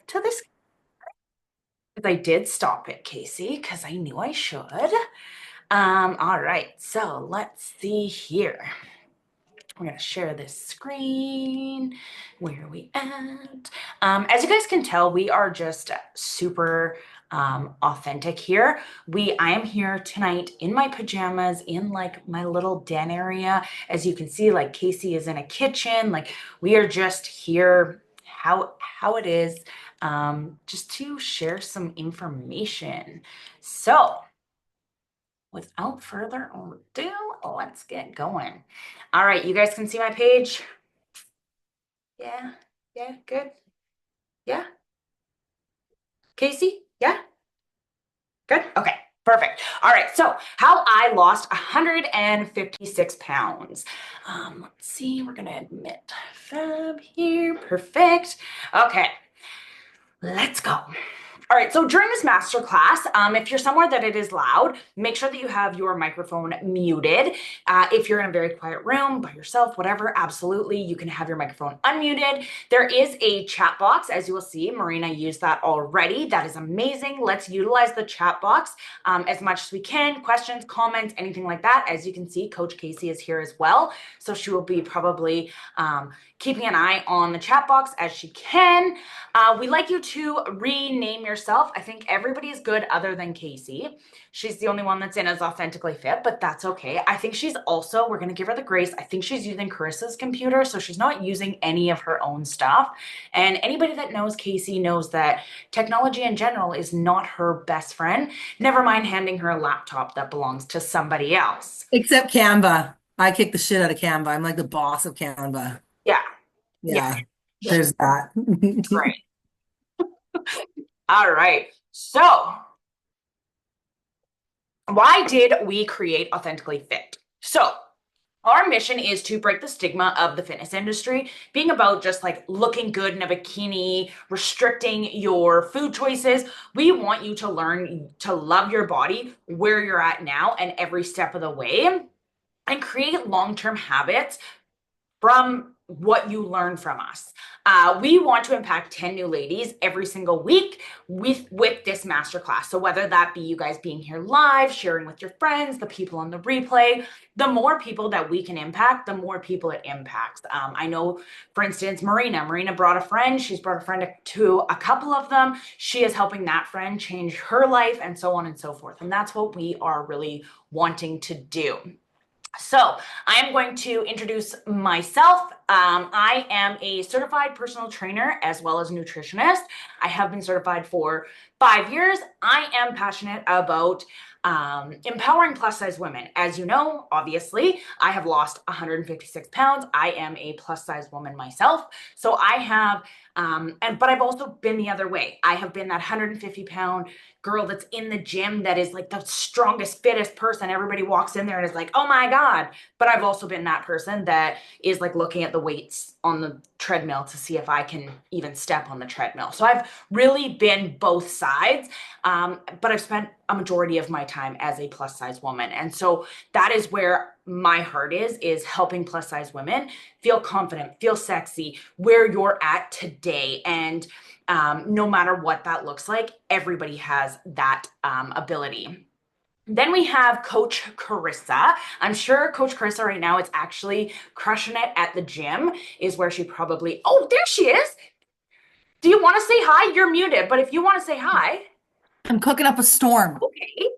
to this. I did stop it, Casey, because I knew I should. All right, so let's see here. We're gonna share this screen. Where are we at? As you guys can tell, we are just super authentic here. I am here tonight in my pajamas, in like my little den area. As you can see, like Casey is in a kitchen. Like we are just here how it is, just to share some information. So without further ado, let's get going. All right, you guys can see my page? Yeah, yeah, good. Yeah, Casey? Yeah, good. Okay, perfect. All right, so how I lost 156 pounds. Let's see, we're gonna admit Fab here. Perfect. Okay, let's go. All right, so during this masterclass, if you're somewhere that it is loud, make sure that you have your microphone muted. If you're in a very quiet room by yourself, whatever, absolutely, you can have your microphone unmuted. There is a chat box, as you will see. Marina used that already. That is amazing. Let's utilize the chat box as much as we can. Questions, comments, anything like that. As you can see, Coach Casey is here as well. So she will be probably keeping an eye on the chat box as she can. We like you to rename yourself. I think everybody is good other than Casey. She's the only one that's in as authentically fit, but that's okay. I think she's also, we're going to give her the grace. I think she's using Carissa's computer, so she's not using any of her own stuff. And anybody that knows Casey knows that technology in general is not her best friend. Never mind handing her a laptop that belongs to somebody else. Except Canva. I kick the shit out of Canva. I'm like the boss of Canva. Yeah, yeah, Yeah, there's that. great. All right. So, why did we create Authentically Fit? So, our mission is to break the stigma of the fitness industry being about just like looking good in a bikini, restricting your food choices. We want you to learn to love your body where you're at now and every step of the way and create long-term habits from what you learn from us. We want to impact 10 new ladies every single week with this masterclass. So whether that be you guys being here live, sharing with your friends, the people on the replay, the more people that we can impact, the more people it impacts. I know, for instance, Marina brought a friend. She's brought a friend to a couple of them. She is helping that friend change her life and so on and so forth. And that's what we are really wanting to do. So I am going to introduce myself. I am a certified personal trainer as well as nutritionist. I have been certified for 5 years. I am passionate about empowering plus size women. As you know, obviously, I have lost 156 pounds. I am a plus size woman myself. So I have, but I've also been the other way. I have been that 150-pound girl that's in the gym that is like the strongest, fittest person. Everybody walks in there and is like, oh my God. But I've also been that person that is like looking at the weights on the treadmill to see if I can even step on the treadmill. So I've really been both sides, but I've spent a majority of my time as a plus size woman. And so that is where my heart is helping plus size women feel confident, feel sexy, where you're at today. And no matter what that looks like, everybody has that ability. Then we have Coach Carissa. I'm sure Coach Carissa right now is actually crushing it at the gym, is where she probably, oh, there she is. Do you want to say hi? You're muted, but if you want to say hi, I'm cooking up a storm. okay. Do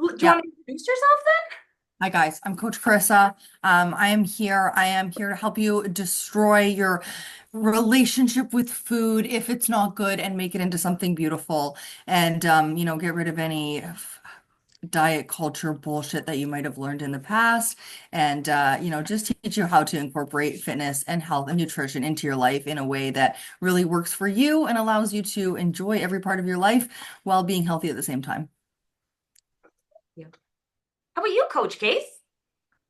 you Yeah. want to introduce yourself then? Hi guys, I'm Coach Carissa. I am here. I am here to help you destroy your relationship with food if it's not good and make it into something beautiful and get rid of any diet culture bullshit that you might have learned in the past and just teach you how to incorporate fitness and health and nutrition into your life in a way that really works for you and allows you to enjoy every part of your life while being healthy at the same time. Yeah. How about you, Coach Case?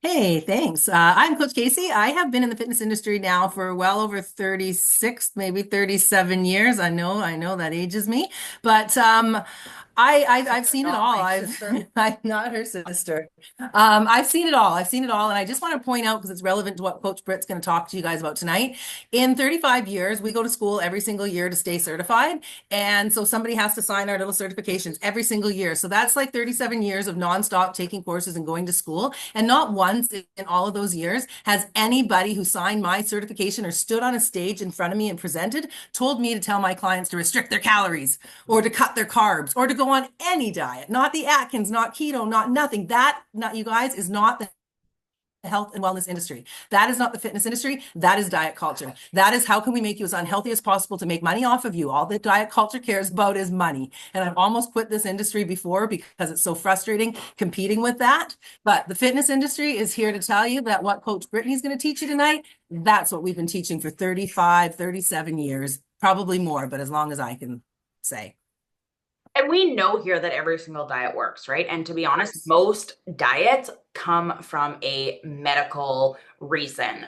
Hey, thanks. I'm Coach Casey. I have been in the fitness industry now for well over 36, maybe 37 years. I know that ages me, but I've You're seen it not all. my sister. I'm not her sister. I've seen it all. I've seen it all, and I just want to point out because it's relevant to what Coach Britt's going to talk to you guys about tonight. In 35 years, we go to school every single year to stay certified, and so somebody has to sign our little certifications every single year. So that's like 37 years of nonstop taking courses and going to school, and not once in all of those years has anybody who signed my certification or stood on a stage in front of me and presented told me to tell my clients to restrict their calories or to cut their carbs or to go on any diet, not the Atkins, not keto, not nothing. That, not you guys, is not the health and wellness industry. That is not the fitness industry. That is diet culture. That is how can we make you as unhealthy as possible to make money off of you. All that diet culture cares about is money. And I've almost quit this industry before because it's so frustrating competing with that. But the fitness industry is here to tell you that what Coach Brittany's going to teach you tonight, that's what we've been teaching for 35, 37 years, probably more, but as long as I can say. And we know here that every single diet works, right? And to be Of honest, course. most diets come from a medical reason.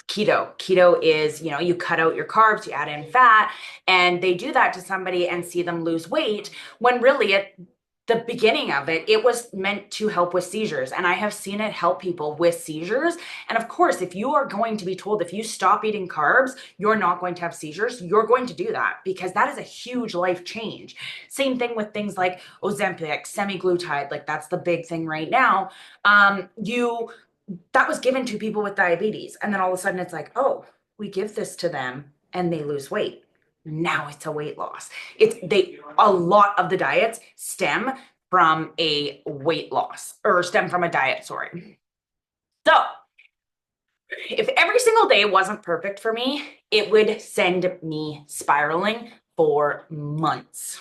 Keto is, you cut out your carbs, you add in fat, and they do that to somebody and see them lose weight when really the beginning of it, it was meant to help with seizures. And I have seen it help people with seizures. And of course, if you are going to be told if you stop eating carbs, you're not going to have seizures, you're going to do that because that is a huge life change. Same thing with things like Ozempic, semaglutide, like that's the big thing right now. You that was given to people with diabetes. And then all of a sudden it's like, oh, we give this to them and they lose weight. Now it's a weight loss. A lot of the diets stem from a weight loss or stem from a diet, sorry. So if every single day wasn't perfect for me, it would send me spiraling for months.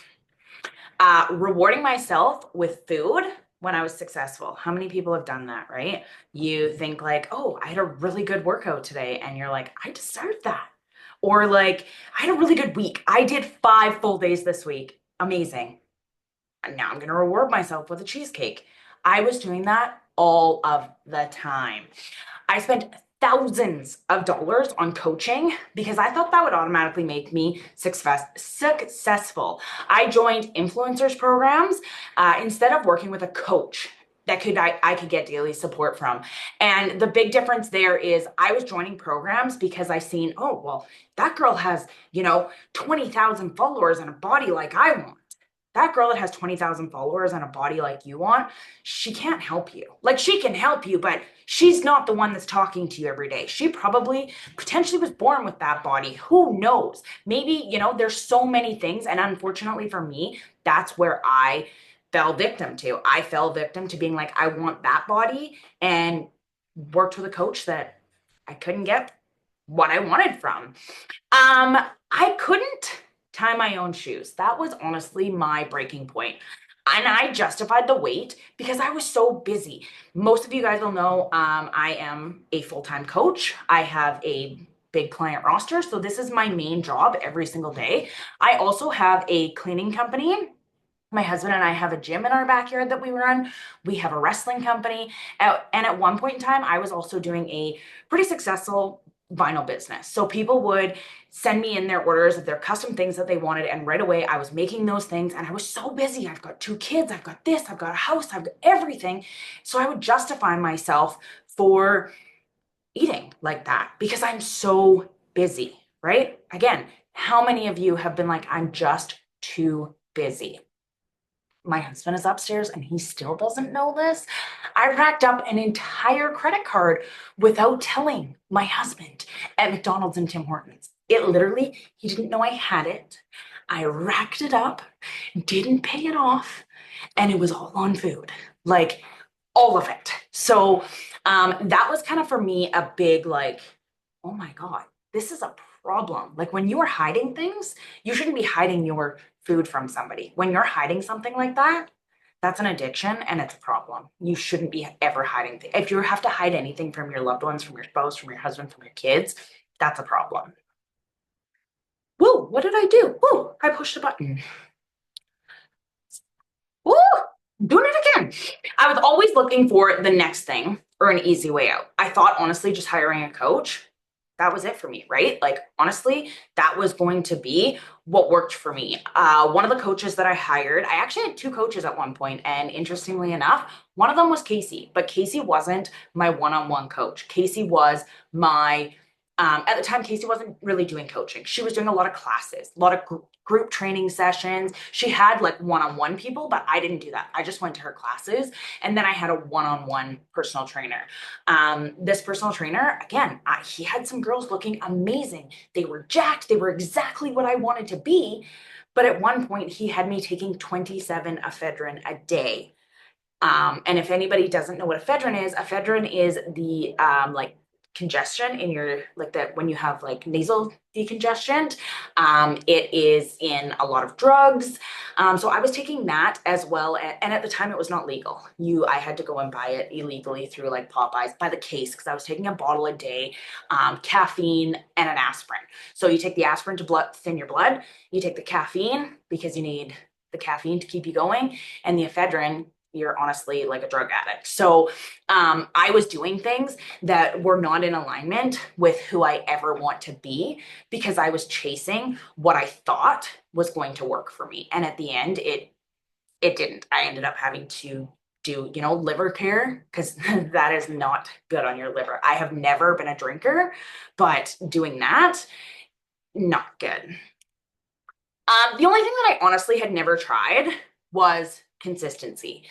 Rewarding myself with food when I was successful. How many people have done that, right? You think like, oh, I had a really good workout today. And you're like, I deserve that. Or like, I had a really good week. I did 5 full days this week. Amazing. And now I'm going to reward myself with a cheesecake. I was doing that all of the time. I spent thousands of dollars on coaching because I thought that would automatically make me successful. I joined influencers programs instead of working with a coach that I could get daily support from. And the big difference there is I was joining programs because I seen, oh, well, that girl has, 20,000 followers and a body like I want. That girl that has 20,000 followers and a body like you want, she can't help you. Like she can help you, but she's not the one that's talking to you every day. She probably potentially was born with that body. Who knows? Maybe, there's so many things. And unfortunately for me, that's where I fell victim to. I fell victim to being like, I want that body and worked with a coach that I couldn't get what I wanted from. I couldn't tie my own shoes. That was honestly my breaking point. And I justified the wait because I was so busy. Most of you guys will know I am a full-time coach. I have a big client roster. So this is my main job every single day. I also have a cleaning company. My husband and I have a gym in our backyard that we run. We have a wrestling company. And at one point in time, I was also doing a pretty successful vinyl business. So people would send me in their orders of their custom things that they wanted. And right away, I was making those things. And I was so busy. I've got 2 kids. I've got this. I've got a house. I've got everything. So I would justify myself for eating like that because I'm so busy, right? Again, how many of you have been like, I'm just too busy? My husband is upstairs and he still doesn't know this. I racked up an entire credit card without telling my husband at McDonald's and Tim Hortons. It literally, he didn't know I had it. I racked it up, didn't pay it off, and it was all on food, like all of it. So that was kind of for me a big, like, oh my God, this is a problem. Like when you are hiding things, you shouldn't be hiding your food from somebody. When you're hiding something like that, that's an addiction and it's a problem. You shouldn't be ever hiding. If you have to hide anything from your loved ones, from your spouse, from your husband, from your kids, that's a problem. Whoa, what did I do? Whoa, I pushed a button. Woo, doing it again. I was always looking for the next thing or an easy way out. I thought, honestly, just hiring a coach that was it for me, right? Like, honestly, that was going to be what worked for me. One of the coaches that I hired, I actually had two coaches at one point, and interestingly enough, one of them was Casey, but Casey wasn't my one-on-one coach. Casey was my at the time, Casey wasn't really doing coaching. She was doing a lot of classes, a lot of group training sessions. She had like one-on-one people, but I didn't do that. I just went to her classes, and then I had a one-on-one personal trainer. This personal trainer, again, he had some girls looking amazing. They were jacked. They were exactly what I wanted to be. But at one point, he had me taking 27 ephedrine a day. And if anybody doesn't know what ephedrine is the like congestion in your like that when you have like nasal decongestion. It is in a lot of drugs. So I was taking that as well, and at the time it was not legal. I had to go and buy it illegally through like Popeyes by the case because I was taking a bottle a day, caffeine and an aspirin. So you take the aspirin to thin your blood. You take the caffeine because you need the caffeine to keep you going, and the ephedrine you're honestly like a drug addict. So I was doing things that were not in alignment with who I ever want to be because I was chasing what I thought was going to work for me. And at the end, it didn't. I ended up having to do, liver care because that is not good on your liver. I have never been a drinker, but doing that, not good. The only thing that I honestly had never tried was consistency.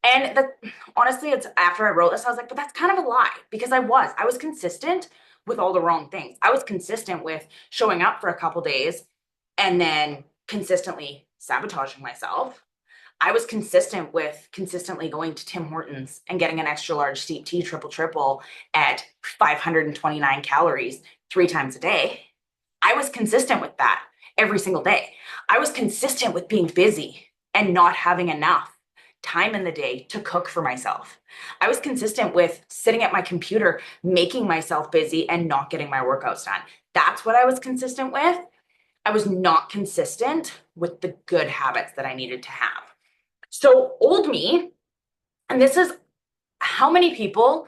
And that honestly, it's after I wrote this, I was like, but that's kind of a lie because I was consistent with all the wrong things. I was consistent with showing up for a couple days and then consistently sabotaging myself. I was consistent with consistently going to Tim Hortons and getting an extra large steep tea triple at 529 calories 3 times a day. I was consistent with that every single day. I was consistent with being busy and not having enough time in the day to cook for myself. I was consistent with sitting at my computer, making myself busy and not getting my workouts done. That's what I was consistent with. I was not consistent with the good habits that I needed to have. So, old me, and this is how many people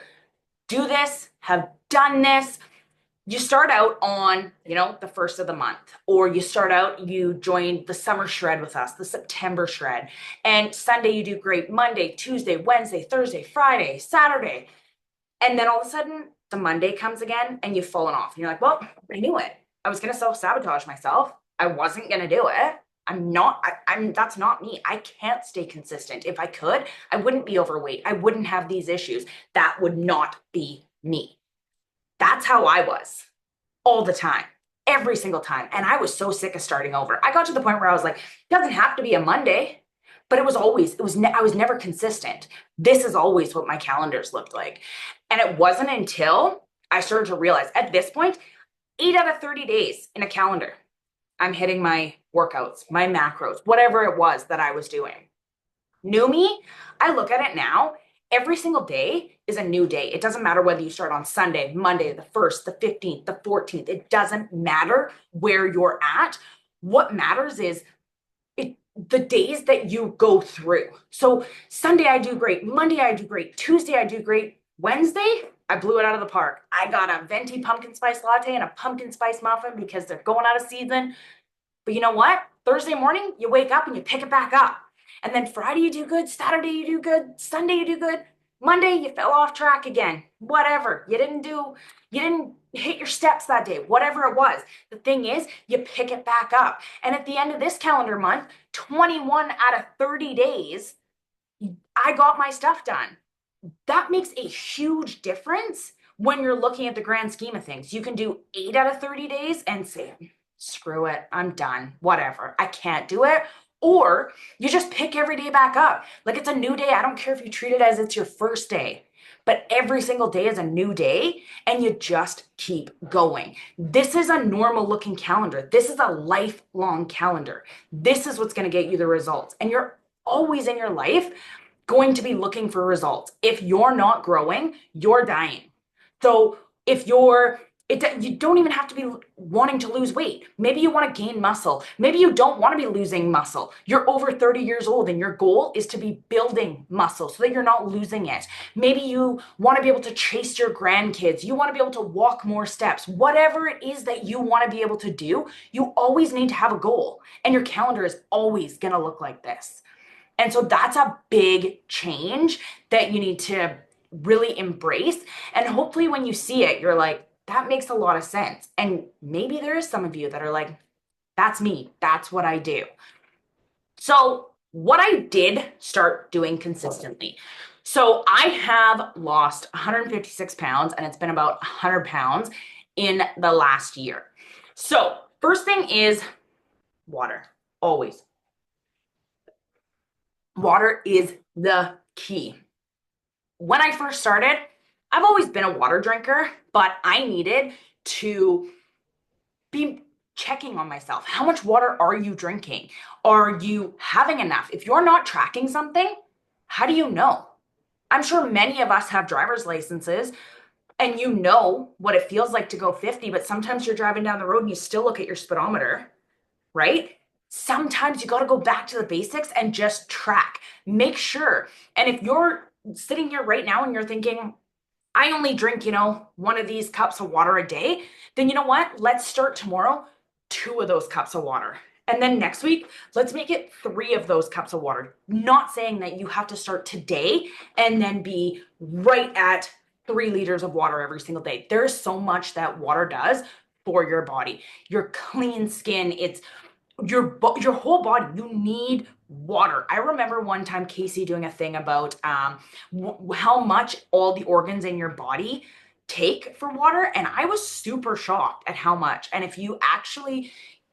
do this, have done this, you start out on, the first of the month, or you join the summer shred with us, the September shred. And Sunday you do great, Monday, Tuesday, Wednesday, Thursday, Friday, Saturday. And then all of a sudden the Monday comes again and you've fallen off. And you're like, well, I knew it. I was going to self-sabotage myself. I wasn't going to do it. That's not me. I can't stay consistent. If I could, I wouldn't be overweight. I wouldn't have these issues. That would not be me. That's how I was all the time, every single time. And I was so sick of starting over. I got to the point where I was like, it doesn't have to be a Monday, but I was never consistent. This is always what my calendars looked like. And it wasn't until I started to realize at this point, 8 out of 30 days in a calendar, I'm hitting my workouts, my macros, whatever it was that I was doing. New me, I look at it now. Every single day is a new day. It doesn't matter whether you start on Sunday, Monday, the 1st, the 15th, the 14th. It doesn't matter where you're at. What matters is the days that you go through. So Sunday, I do great. Monday, I do great. Tuesday, I do great. Wednesday, I blew it out of the park. I got a venti pumpkin spice latte and a pumpkin spice muffin because they're going out of season. But you know what? Thursday morning, you wake up and you pick it back up. And then Friday, you do good. Saturday, you do good. Sunday, you do good. Monday, you fell off track again. Whatever. You didn't hit your steps that day, whatever it was. The thing is, you pick it back up. And at the end of this calendar month, 21 out of 30 days, I got my stuff done. That makes a huge difference when you're looking at the grand scheme of things. You can do 8 out of 30 days and say, screw it, I'm done, whatever, I can't do it. Or you just pick every day back up. Like it's a new day. I don't care if you treat it as it's your first day, but every single day is a new day and you just keep going. This is a normal looking calendar. This is a lifelong calendar. This is what's going to get you the results. And you're always in your life going to be looking for results. If you're not growing, you're dying. So if you're You don't even have to be wanting to lose weight. Maybe you want to gain muscle. Maybe you don't want to be losing muscle. You're over 30 years old and your goal is to be building muscle so that you're not losing it. Maybe you want to be able to chase your grandkids. You want to be able to walk more steps. Whatever it is that you want to be able to do, you always need to have a goal. And your calendar is always going to look like this. And so that's a big change that you need to really embrace. And hopefully, when you see it, you're like, that makes a lot of sense. And maybe there is some of you that are like, that's me. That's what I do. So, what I did start doing consistently. So, I have lost 156 pounds and it's been about 100 pounds in the last year. So, first thing is water, always. Water is the key. When I first started, I've always been a water drinker, but I needed to be checking on myself. How much water are you drinking? Are you having enough? If you're not tracking something, how do you know? I'm sure many of us have driver's licenses and you know what it feels like to go 50, but sometimes you're driving down the road and you still look at your speedometer, right? Sometimes you got to go back to the basics and just track. Make sure. And if you're sitting here right now and you're thinking, I only drink, one of these cups of water a day, then you know what? Let's start tomorrow, two of those cups of water. And then next week, let's make it three of those cups of water. Not saying that you have to start today and then be right at 3 liters of water every single day. There's so much that water does for your body. Your clean skin, it's your whole body. You need water. I remember one time Casey doing a thing about how much all the organs in your body take for water, and I was super shocked at how much. And if you actually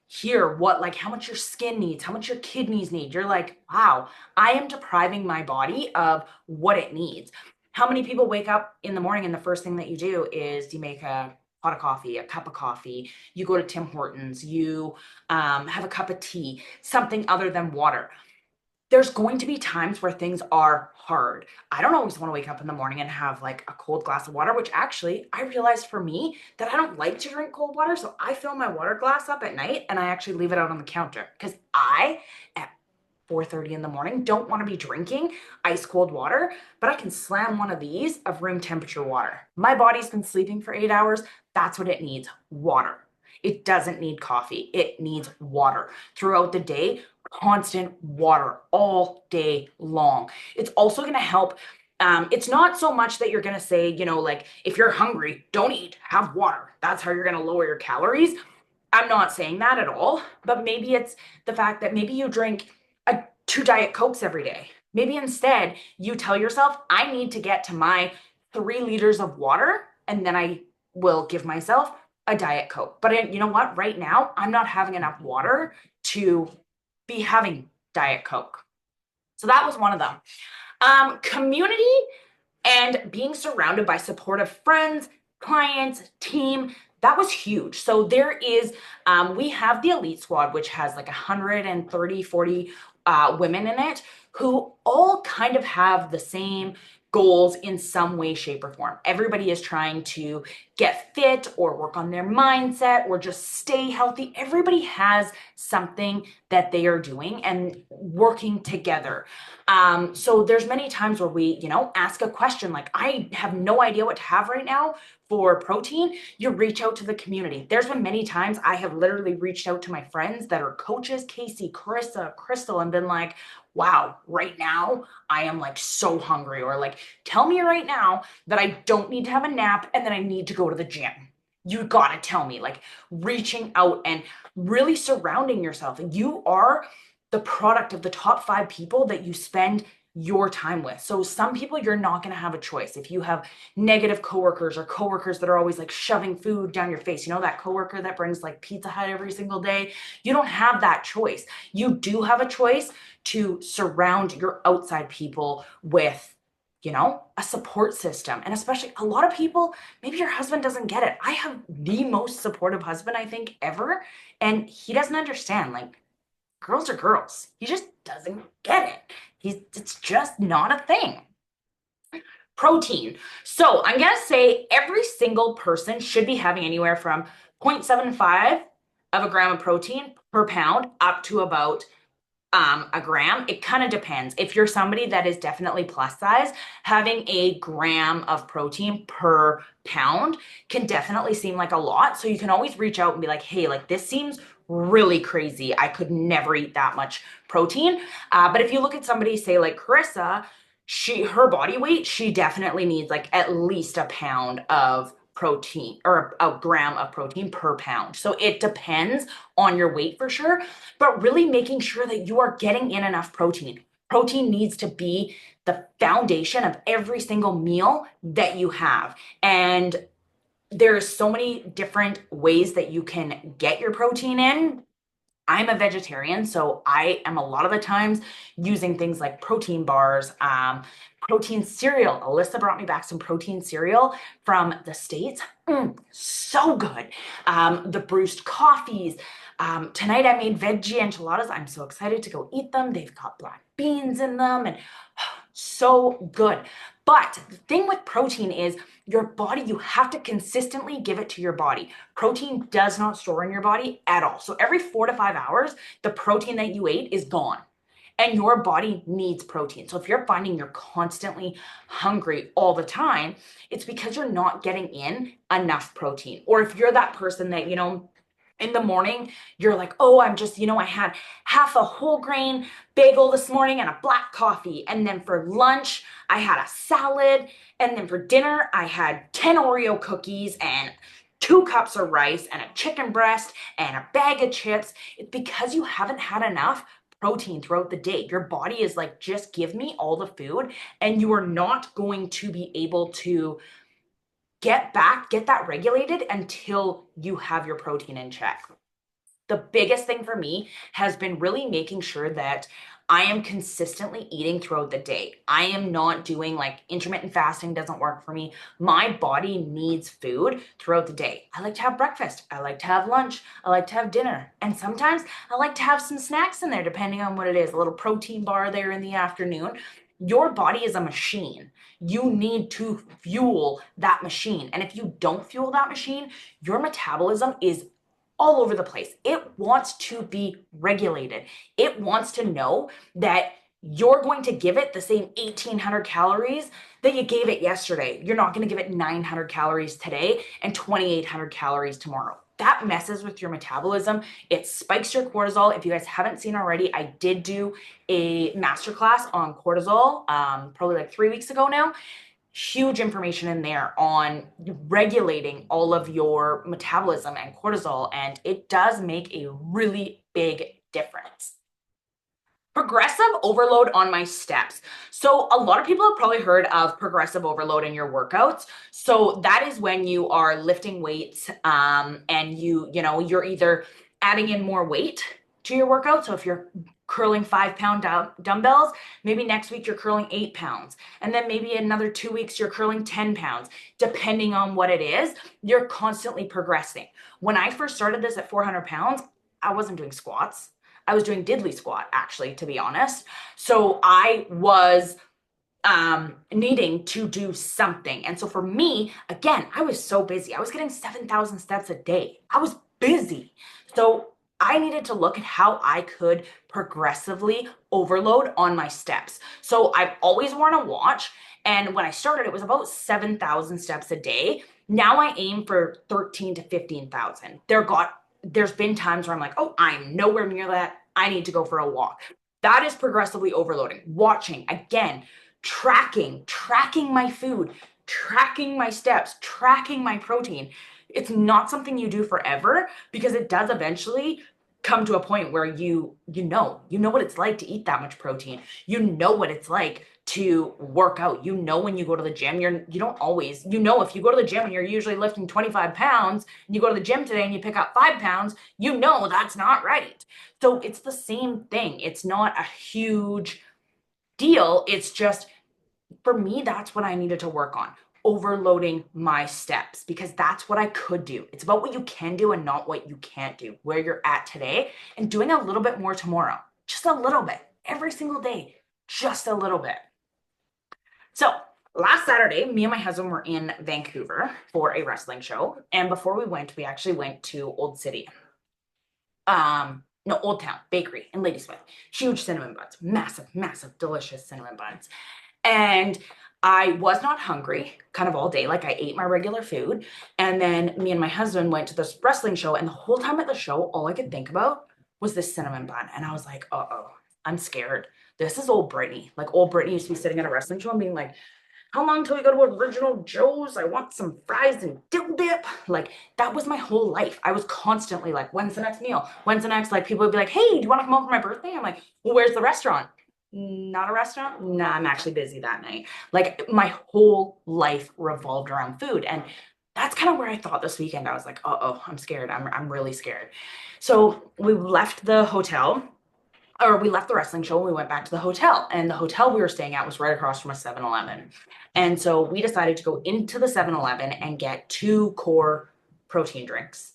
hear what, like, how much your skin needs, how much your kidneys need, you're like, wow, I am depriving my body of what it needs. How many people wake up in the morning and the first thing that you do is you make a pot of coffee, a cup of coffee, you go to Tim Hortons, you have a cup of tea, something other than water. There's going to be times where things are hard. I don't always want to wake up in the morning and have like a cold glass of water, which actually I realized for me that I don't like to drink cold water. So I fill my water glass up at night and I actually leave it out on the counter because at 4:30 in the morning, don't want to be drinking ice cold water, but I can slam one of these of room temperature water. My body's been sleeping for 8 hours. That's what it needs, water. It doesn't need coffee. It needs water throughout the day, constant water all day long. It's also going to help. It's not so much that you're going to say, like if you're hungry, don't eat, have water. That's how you're going to lower your calories. I'm not saying that at all, but maybe it's the fact that maybe you drink two Diet Cokes every day. Maybe instead you tell yourself, I need to get to my 3 liters of water, and then I will give myself a Diet Coke. But you know what? Right now, I'm not having enough water to be having Diet Coke. So that was one of them. Community and being surrounded by supportive friends, clients, team, that was huge. So we have the Elite Squad, which has like 130, 40 women in it who all kind of have the same goals in some way, shape, or form. Everybody is trying to get fit or work on their mindset or just stay healthy. Everybody has something that they are doing and working together. So there's many times where we, ask a question like, I have no idea what to have right now for protein. You reach out to the community. There's been many times I have literally reached out to my friends that are coaches, Casey, Carissa, Crystal, and been like, wow, right now I am like so hungry, or like, tell me right now that I don't need to have a nap and that I need to go to the gym. You gotta tell me, like reaching out and really surrounding yourself. You are the product of the top 5 people that you spend your time with. So some people you're not going to have a choice. If you have negative coworkers or coworkers that are always like shoving food down your face, that coworker that brings like Pizza Hut every single day, you don't have that choice. You do have a choice to surround your outside people with a support system. And especially a lot of people, maybe your husband doesn't get it. I have the most supportive husband I think ever, and he doesn't understand. Like, girls are girls. He just doesn't get it. It's just not a thing. Protein. So I'm going to say every single person should be having anywhere from 0.75 of a gram of protein per pound up to about a gram. It kind of depends. If you're somebody that is definitely plus size, having a gram of protein per pound can definitely seem like a lot. So you can always reach out and be like, hey, like this seems really crazy. I could never eat that much protein. But if you look at somebody, say like Carissa, her body weight, she definitely needs like at least a pound of protein or a gram of protein per pound. So it depends on your weight for sure, but really making sure that you are getting in enough protein. Protein needs to be the foundation of every single meal that you have. And there's so many different ways that you can get your protein in. I'm a vegetarian, so I am a lot of the times using things like protein bars, protein cereal. Alyssa brought me back some protein cereal from the States. So good. The Bruised coffees. Tonight I made veggie enchiladas. I'm so excited to go eat them. They've got black beans in them and so good. But the thing with protein is your body, you have to consistently give it to your body. Protein does not store in your body at all. So every 4 to 5 hours, the protein that you ate is gone. And your body needs protein. So if you're finding you're constantly hungry all the time, it's because you're not getting in enough protein. Or if you're that person that, in the morning, you're like, oh, I had half a whole grain bagel this morning and a black coffee. And then for lunch, I had a salad. And then for dinner, I had 10 Oreo cookies and 2 cups of rice and a chicken breast and a bag of chips. It's because you haven't had enough protein throughout the day. Your body is like, just give me all the food, and you are not going to be able to get that regulated until you have your protein in check. The biggest thing for me has been really making sure that I am consistently eating throughout the day. I am not doing like intermittent fasting, doesn't work for me. My body needs food throughout the day. I like to have breakfast. I like to have lunch. I like to have dinner. And sometimes I like to have some snacks in there, depending on what it is, a little protein bar there in the afternoon. Your body is a machine. You need to fuel that machine. And if you don't fuel that machine, your metabolism is all over the place. It wants to be regulated. It wants to know that you're going to give it the same 1,800 calories that you gave it yesterday. You're not going to give it 900 calories today and 2,800 calories tomorrow. That messes with your metabolism. It spikes your cortisol. If you guys haven't seen already, I did do a masterclass on cortisol probably like 3 weeks ago now. Huge information in there on regulating all of your metabolism and cortisol, and it does make a really big difference. Progressive overload on my steps. So a lot of people have probably heard of progressive overload in your workouts. So that is when you are lifting weights and you're either adding in more weight to your workout. So if you're curling 5 pound dumbbells, maybe next week you're curling 8 pounds. And then maybe another 2 weeks you're curling 10 pounds. Depending on what it is, you're constantly progressing. When I first started this at 400 pounds, I wasn't doing squats. I was doing diddly squat, actually, to be honest. So I was needing to do something. And so for me, again, I was so busy. I was getting 7,000 steps a day. I was busy. So I needed to look at how I could progressively overload on my steps. So I've always worn a watch. And when I started, it was about 7,000 steps a day. Now I aim for 13 to 15,000. There's been times where I'm like, oh, I'm nowhere near that. I need to go for a walk. That is progressively overloading. Watching, again, tracking my food, tracking my steps, tracking my protein. It's not something you do forever because it does eventually come to a point where you know what it's like to eat that much protein. You know what it's like to work out. You know, when you go to the gym, you don't always, if you go to the gym and you're usually lifting 25 pounds and you go to the gym today and you pick up 5 pounds, that's not right. So it's the same thing. It's not a huge deal. It's just, for me, that's what I needed to work on. Overloading my steps, because that's what I could do. It's about what you can do and not what you can't do, where you're at today, and doing a little bit more tomorrow. Just a little bit, every single day, just a little bit. So Last Saturday, me and my husband were in Vancouver for a wrestling show. And before we went, we actually went to Old City. No, Old Town Bakery in Ladysmith. Huge cinnamon buns, massive, massive, delicious cinnamon buns. And I was not hungry kind of all day. Like I ate my regular food. And then me and my husband went to this wrestling show. And the whole time at the show, all I could think about was this cinnamon bun. And I was like, uh-oh, I'm scared. This is old Brittany. Like old Brittany used to be sitting at a wrestling show and being like, how long till we go to Original Joe's? I want some fries and dill dip. Like that was my whole life. I was constantly like, when's the next meal? When's the next? Like people would be like, hey, do you want to come home for my birthday? I'm like, well, where's the restaurant? Not a restaurant? Nah, I'm actually busy that night. Like my whole life revolved around food. And that's kind of where I thought this weekend. I was like, uh-oh, I'm scared. I'm really scared. So we left the hotel, or we left the wrestling show and we went back to the hotel. And the hotel we were staying at was right across from a 7-Eleven. And so we decided to go into the 7-Eleven and get two core protein drinks.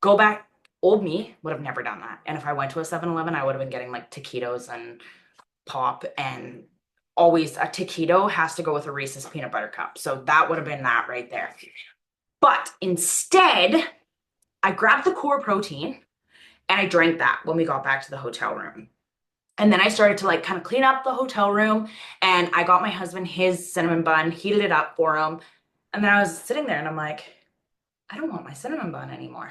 Go back, old me would have never done that. And if I went to a 7-Eleven, I would have been getting like taquitos and pop, and always a taquito has to go with a Reese's peanut butter cup. So that would have been that right there. But instead, I grabbed the core protein and I drank that when we got back to the hotel room. And then I started to like kind of clean up the hotel room, and I got my husband his cinnamon bun, heated it up for him. And then I was sitting there and I'm like, I don't want my cinnamon bun anymore.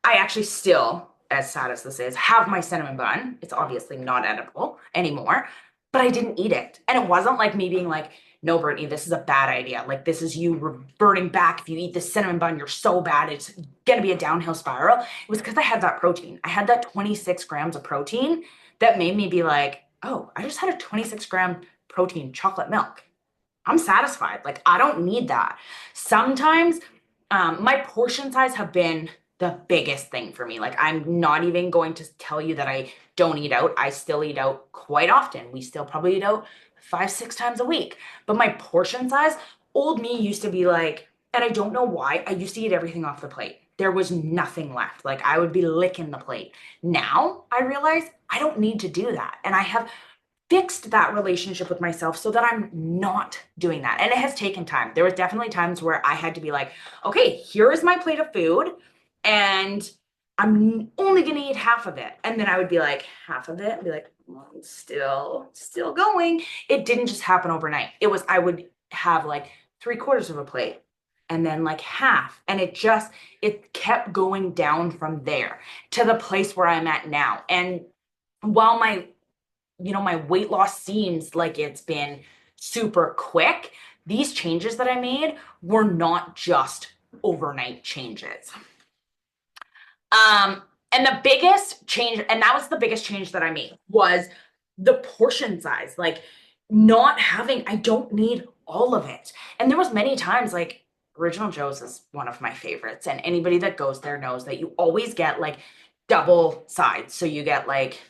I actually still, as sad as this is, have my cinnamon bun. It's obviously not edible anymore, but I didn't eat it. And it wasn't like me being like, no, Brittany, this is a bad idea. Like, this is you reverting back. If you eat the cinnamon bun, you're so bad. It's going to be a downhill spiral. It was because I had that protein. I had that 26 grams of protein that made me be like, oh, I just had a 26-gram protein chocolate milk. I'm satisfied. Like, I don't need that. Sometimes my portion size have been the biggest thing for me. Like, I'm not even going to tell you that I don't eat out. I still eat out quite often. We still probably eat out 5, 6 times a week. But my portion size, old me used to be like, and I don't know why, I used to eat everything off the plate. There was nothing left. Like, I would be licking the plate. Now I realize I don't need to do that. And I have fixed that relationship with myself so that I'm not doing that. And it has taken time. There was definitely times where I had to be like, okay, here is my plate of food, and I'm only gonna eat half of it. And then I would be like, half of it, and be like, well, I'm still going. It didn't just happen overnight. It was, I would have like 3/4 of a plate and then like half. And it kept going down from there to the place where I'm at now. And while my weight loss seems like it's been super quick, these changes that I made were not just overnight changes. Um, and the biggest change, and that was the biggest change that I made, was the portion size. Like I don't need all of it. And there was many times like Original Joe's is one of my favorites. And anybody that goes there knows that you always get like double sides. So you get like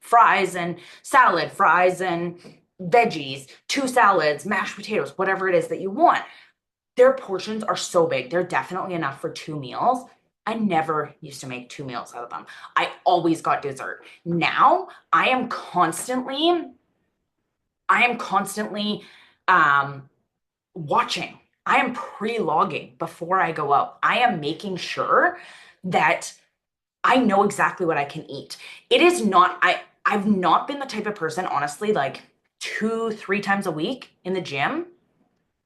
fries and salad, fries and veggies, two salads, mashed potatoes, whatever it is that you want. Their portions are so big. They're definitely enough for 2 meals. I never used to make 2 meals out of them. I always got dessert. Now I am constantly watching. I am pre-logging before I go out. I am making sure that I know exactly what I can eat. It is not, I've not been the type of person, honestly, like 2, 3 times a week in the gym.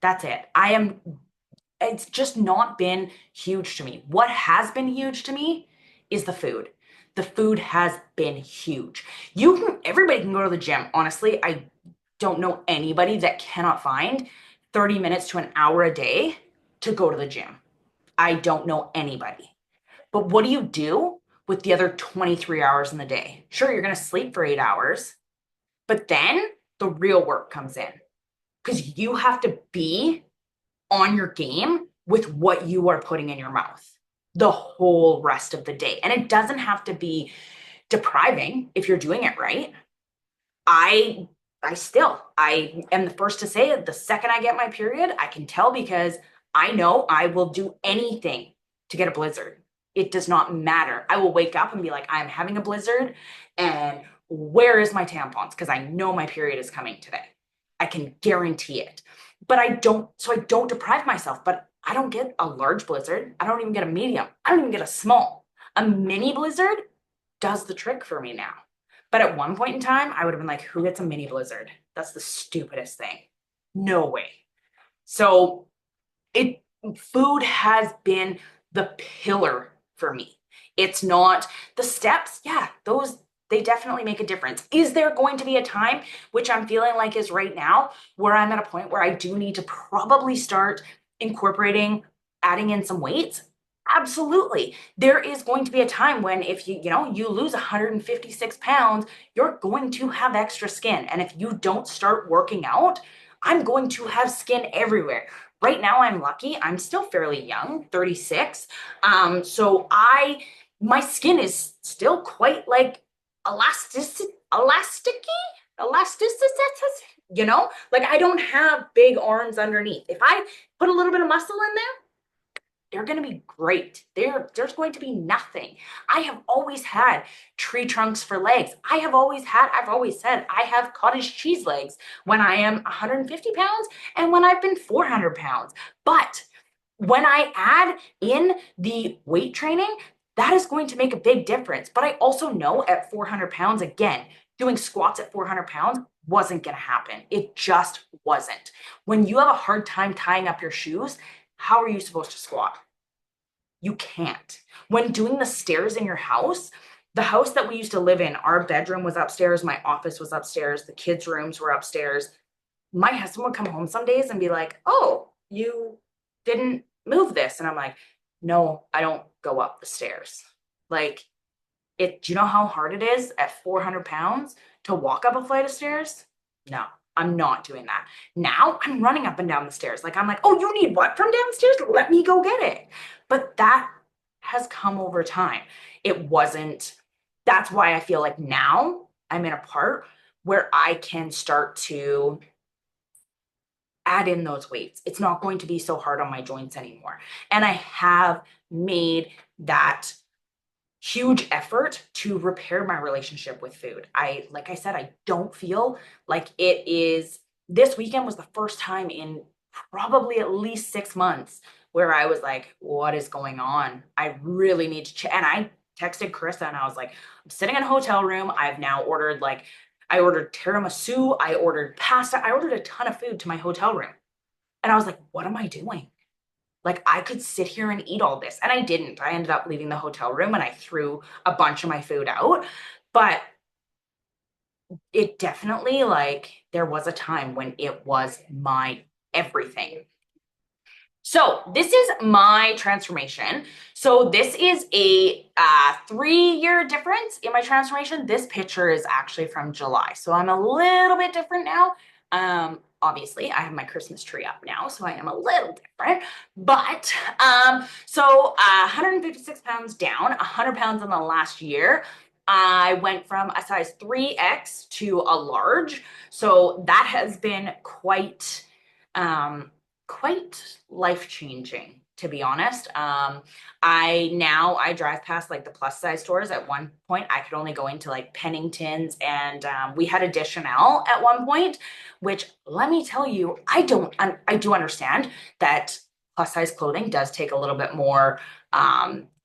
That's it. It's just not been huge to me. What has been huge to me is the food. The food has been huge. Everybody can go to the gym. Honestly, I don't know anybody that cannot find 30 minutes to an hour a day to go to the gym. I don't know anybody. But what do you do with the other 23 hours in the day? Sure, you're going to sleep for 8 hours, but then the real work comes in because you have to be on your game with what you are putting in your mouth the whole rest of the day. And it doesn't have to be depriving if you're doing it right. I I am the first to say it. The second I get my period, I can tell because I know I will do anything to get a blizzard. It does not matter. I will wake up and be like, I'm having a blizzard, and where is my tampons? Because I know my period is coming today. I can guarantee it. But I don't deprive myself, but I don't get a large blizzard. I don't even get a medium. I don't even get a small. A mini blizzard does the trick for me now. But at one point in time, I would have been like, who gets a mini blizzard? That's the stupidest thing. No way. So it food has been the pillar for me. It's not the steps, yeah, those they definitely make a difference. Is there going to be a time, which I'm feeling like is right now, where I'm at a point where I do need to probably start incorporating adding in some weights? Absolutely. There is going to be a time when if you lose 156 pounds, you're going to have extra skin. And if you don't start working out, I'm going to have skin everywhere. Right now, I'm lucky. I'm still fairly young, 36. So my skin is still quite like elasticy, like I don't have big arms underneath. If I put a little bit of muscle in there, they're going to be great. There's going to be nothing. I have always had tree trunks for legs. I've always said I have cottage cheese legs when I am 150 pounds and when I've been 400 pounds. But when I add in the weight training, that is going to make a big difference. But I also know at 400 pounds, again, doing squats at 400 pounds wasn't going to happen. It just wasn't. When you have a hard time tying up your shoes, how are you supposed to squat? You can't. When doing the stairs in your house, the house that we used to live in, our bedroom was upstairs, my office was upstairs, the kids' rooms were upstairs. My husband would come home some days and be like, "Oh, you didn't move this." And I'm like, "No, I don't go up the stairs." Like, do you know how hard it is at 400 pounds to walk up a flight of stairs? No, I'm not doing that. Now I'm running up and down the stairs. Like, I'm like, "Oh, you need what from downstairs? Let me go get it." But that has come over time. It wasn't, that's why I feel like now I'm in a part where I can start to add in those weights. It's not going to be so hard on my joints anymore. And I have made that huge effort to repair my relationship with food. Like I said, I don't feel like it is. This weekend was the first time in probably at least 6 months where I was like, what is going on? I really need to check. And I texted Carissa and I was like, I'm sitting in a hotel room. I've now ordered I ordered tiramisu, I ordered pasta, I ordered a ton of food to my hotel room. And I was like, what am I doing? Like I could sit here and eat all this. And I didn't. I ended up leaving the hotel room and I threw a bunch of my food out. But it definitely there was a time when it was my everything. So this is my transformation. So this is a 3-year difference in my transformation. This picture is actually from July. So I'm a little bit different now. Obviously, I have my Christmas tree up now, so I am a little different. But 156 pounds down, 100 pounds in the last year. I went from a size 3X to a large. So that has been quite life changing, to be honest. I drive past like the plus size stores. At one point I could only go into like Pennington's and we had a Deschanel at one point, which let me tell you, I do understand that plus size clothing does take a little bit more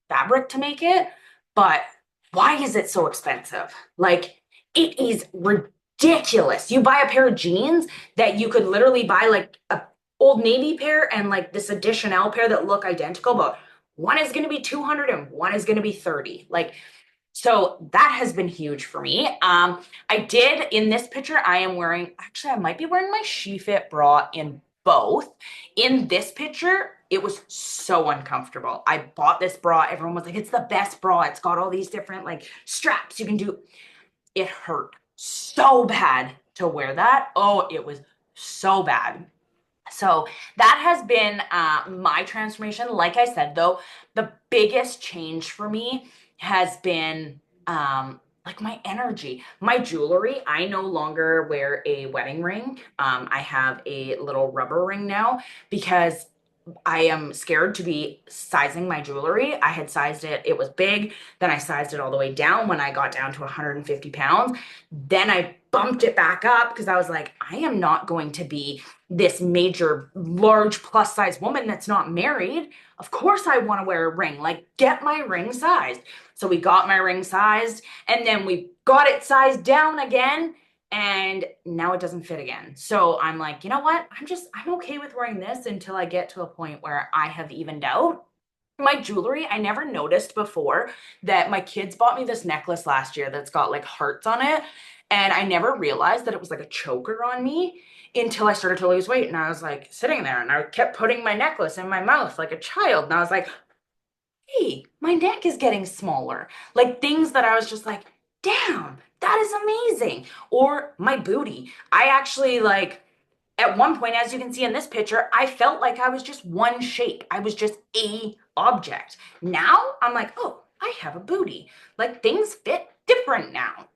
fabric to make it, but why is it so expensive? Like it is ridiculous. You buy a pair of jeans that you could literally buy like a Old Navy pair and like this additional pair that look identical, but one is going to be 200 and one is going to be 30. Like, so that has been huge for me. I did in this picture, I might be wearing my SheFit bra in both. In this picture, it was so uncomfortable. I bought this bra. Everyone was like, it's the best bra. It's got all these different like straps you can do. It hurt so bad to wear that. Oh, it was so bad. So that has been my transformation. Like I said, though, the biggest change for me has been like my energy, my jewelry. I no longer wear a wedding ring. I have a little rubber ring now because I am scared to be sizing my jewelry. I had sized it, it was big. Then I sized it all the way down when I got down to 150 pounds. Then I bumped it back up because I was like, I am not going to be this major, large plus size woman that's not married. Of course, I want to wear a ring. Like, get my ring sized. So we got my ring sized and then we got it sized down again and now it doesn't fit again. So I'm like, you know what? I'm okay with wearing this until I get to a point where I have evened out. My jewelry, I never noticed before that my kids bought me this necklace last year that's got like hearts on it. And I never realized that it was like a choker on me until I started to lose weight. And I was like sitting there and I kept putting my necklace in my mouth like a child. And I was like, hey, my neck is getting smaller. Like things that I was just like, damn, that is amazing. Or my booty. I actually like at one point, as you can see in this picture, I felt like I was just one shape. I was just a object. Now I'm like, oh, I have a booty. Like things fit different now.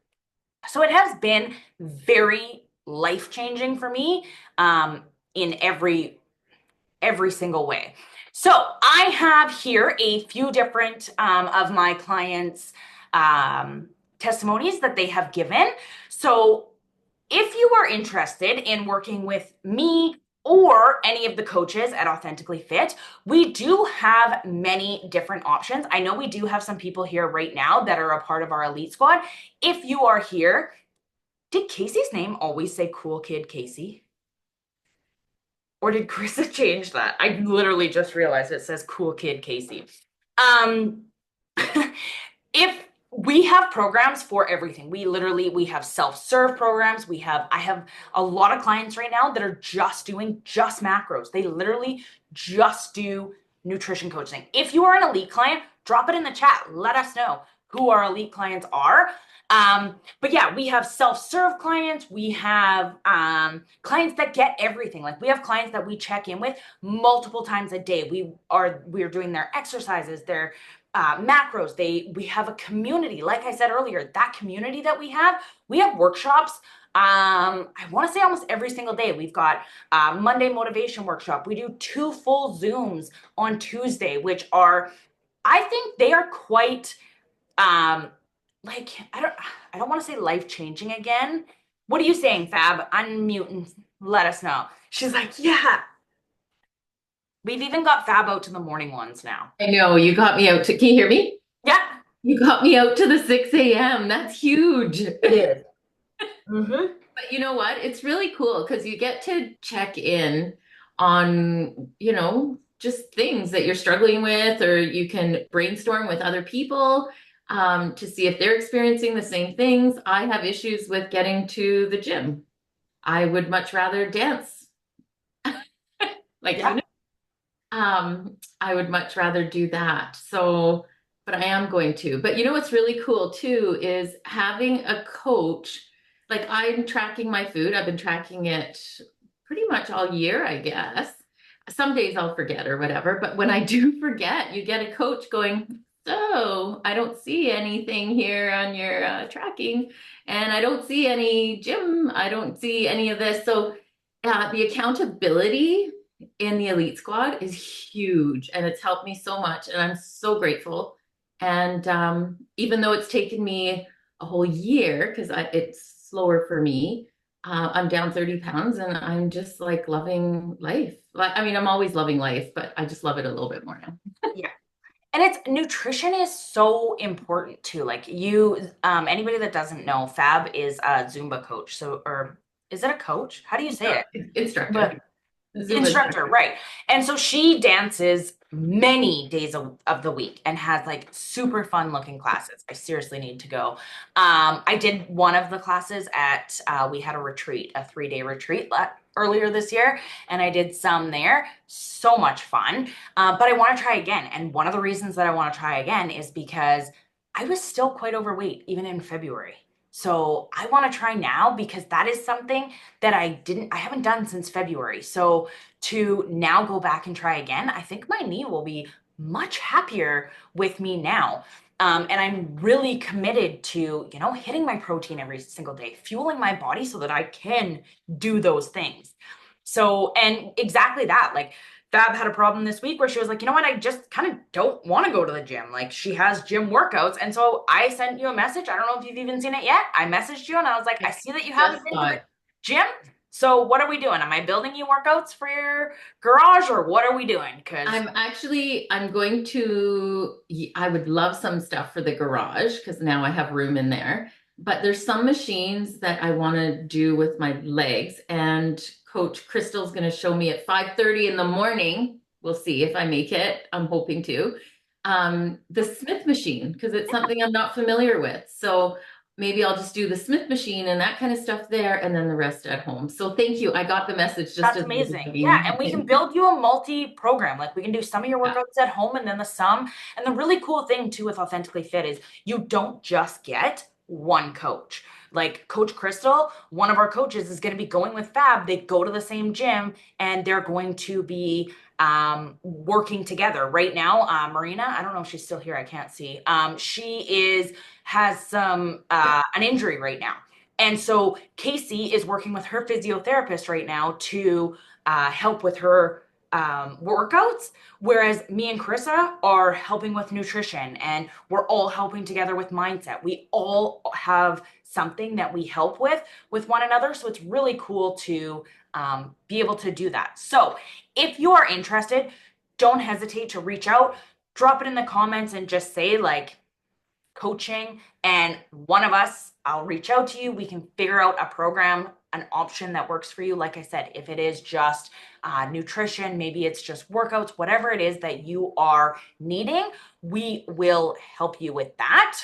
So it has been very life-changing for me in every single way. So I have here a few different of my clients' testimonies that they have given. So if you are interested in working with me or any of the coaches at Authentically Fit, we do have many different options. I know we do have some people here right now that are a part of our elite squad. If you are here, did Casey's name always say Cool Kid Casey? Or did Krista change that? I literally just realized it says Cool Kid Casey. Um, if we have programs for everything, we have self-serve programs. I have a lot of clients right now that are just doing just macros. They literally just do nutrition coaching. If you are an elite client, drop it in the chat. Let us know who our elite clients are. But yeah, we have self-serve clients. We have clients that get everything. Like we have clients that we check in with multiple times a day. We're doing their exercises, their macros. We have a community. Like I said earlier, that community that we have workshops. I want to say almost every single day. We've got Monday motivation workshop. We do 2 full Zooms on Tuesday, which are, I think they are quite like I don't want to say life changing again. What are you saying, Fab? Unmute and let us know. She's like, yeah. We've even got Fab out to the morning ones now. I know you got me out to, can you hear me? Yeah, You got me out to the 6 a.m. That's huge. it is. Mm-hmm. But you know what? It's really cool because you get to check in on, just things that you're struggling with, or you can brainstorm with other people to see if they're experiencing the same things. I have issues with getting to the gym. I would much rather dance. Like, Yeah. I would much rather do that. So, but I am going to. But you know what's really cool too is having a coach. Like I'm tracking my food. I've been tracking it pretty much all year, I guess. Some days I'll forget or whatever, but when I do forget, you get a coach going, so I don't see anything here on your tracking, and I don't see any gym. I don't see any of this. So the accountability in the Elite Squad is huge and it's helped me so much and I'm so grateful. And even though it's taken me a whole year because it's slower for me, I'm down 30 pounds and I'm just like loving life. Like, I mean, I'm always loving life, but I just love it a little bit more now. Yeah. And it's nutrition is so important too. Like anybody that doesn't know, Fab is a Zumba coach. So, or is it a coach? How do you say it? Instructor. Zumba Instructor, right. And so she dances many days of the week and has like super fun looking classes. I seriously need to go. I did one of the classes at we had a retreat, a 3-day retreat earlier this year, and I did some there. So much fun. But I want to try again. And one of the reasons that I want to try again is because I was still quite overweight even in February. So I want to try now because that is something that I haven't done since February. So to now go back and try again, I think my knee will be much happier with me now. And I'm really committed to, hitting my protein every single day, fueling my body so that I can do those things. So, and exactly that, like Fab had a problem this week where she was like, you know what, I just kind of don't want to go to the gym. Like she has gym workouts. And so I sent you a message. I don't know if you've even seen it yet. I messaged you and I was like, I I see that you just haven't been to saw the it. gym. So what are we doing? Am I building you workouts for your garage or what are we doing? Because I'm going to, I would love some stuff for the garage because now I have room in there. But there's some machines that I want to do with my legs, and Coach Crystal's going to show me at 5:30 in the morning. We'll see if I make it. I'm hoping to. The Smith machine because it's something I'm not familiar with. So maybe I'll just do the Smith machine and that kind of stuff there, and then the rest at home. So thank you. I got the message just that's as I was amazing. Yeah, and we can logging build you a multi-program. Like we can do some of your in. workouts at home and then the some. And the really cool thing too with Authentically Fit is you don't just get one coach. Like Coach Crystal, one of our coaches is going to be going with Fab. They go to the same gym and they're going to be working together right now. Marina, I don't know if she's still here. I can't see. Has some an injury right now. And so Casey is working with her physiotherapist right now to help with her workouts, whereas me and Carissa are helping with nutrition and we're all helping together with mindset. We all have something that we help with one another. So it's really cool to be able to do that. So if you are interested, don't hesitate to reach out, drop it in the comments and just say like, coaching and one of us, I'll reach out to you. We can figure out a program, an option that works for you. Like I said, if it is just nutrition, maybe it's just workouts, whatever it is that you are needing, we will help you with that.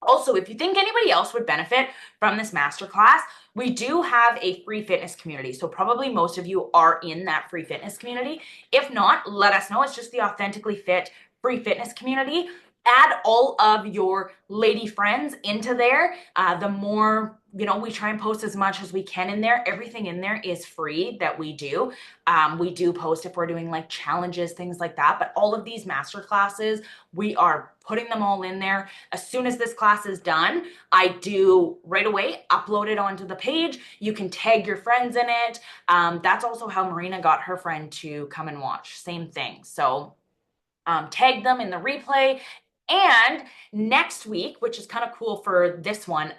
Also, if you think anybody else would benefit from this masterclass, we do have a free fitness community. So probably most of you are in that free fitness community. If not, let us know. It's just the Authentically Fit free fitness community. Add all of your lady friends into there. The more, we try and post as much as we can in there. Everything in there is free that we do. We do post if we're doing like challenges, things like that. But all of these master classes, we are putting them all in there. As soon as this class is done, I do right away upload it onto the page. You can tag your friends in it. That's also how Marina got her friend to come and watch. Same thing. So tag them in the replay. And next week, which is kind of cool for this one,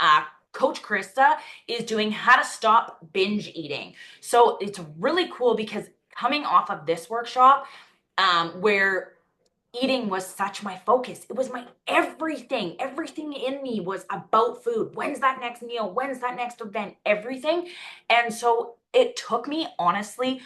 Coach Krista is doing how to stop binge eating. So it's really cool because coming off of this workshop, where eating was such my focus, it was my everything. Everything in me was about food. When's that next meal? When's that next event? Everything. And so it took me honestly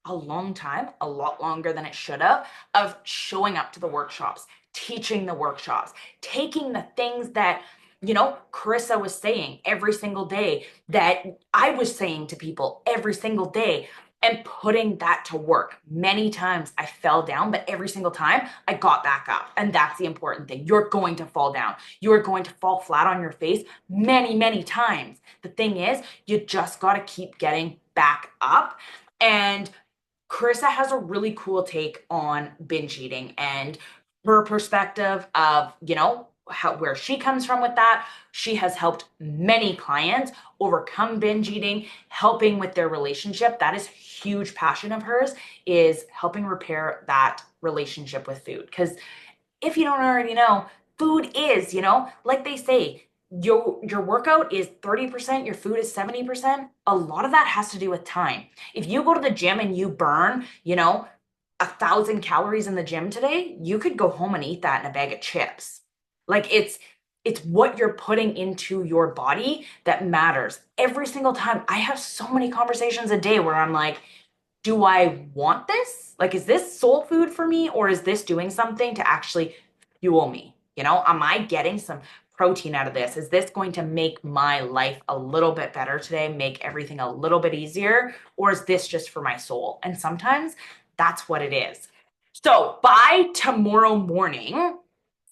a long time, a lot longer than it should have, of showing up to the workshops, teaching the workshops, taking the things that, Carissa was saying every single day, that I was saying to people every single day, and putting that to work. Many times I fell down, but every single time I got back up. And that's the important thing. You're going to fall down. You're going to fall flat on your face many, many times. The thing is, you just got to keep getting back up. And Carissa has a really cool take on binge eating and her perspective of, where she comes from with that. She has helped many clients overcome binge eating, helping with their relationship. That is a huge passion of hers, is helping repair that relationship with food. Because if you don't already know, food is, like they say, your workout is 30%, your food is 70%. A lot of that has to do with time. If you go to the gym and you burn, 1,000 calories in the gym today, you could go home and eat that in a bag of chips. Like it's what you're putting into your body that matters. Every single time I have so many conversations a day where I'm like, do I want this? Like, is this soul food for me, or is this doing something to actually fuel me? Am I getting some protein out of this? Is this going to make my life a little bit better today, make everything a little bit easier, or is this just for my soul? And sometimes that's what it is. So by tomorrow morning,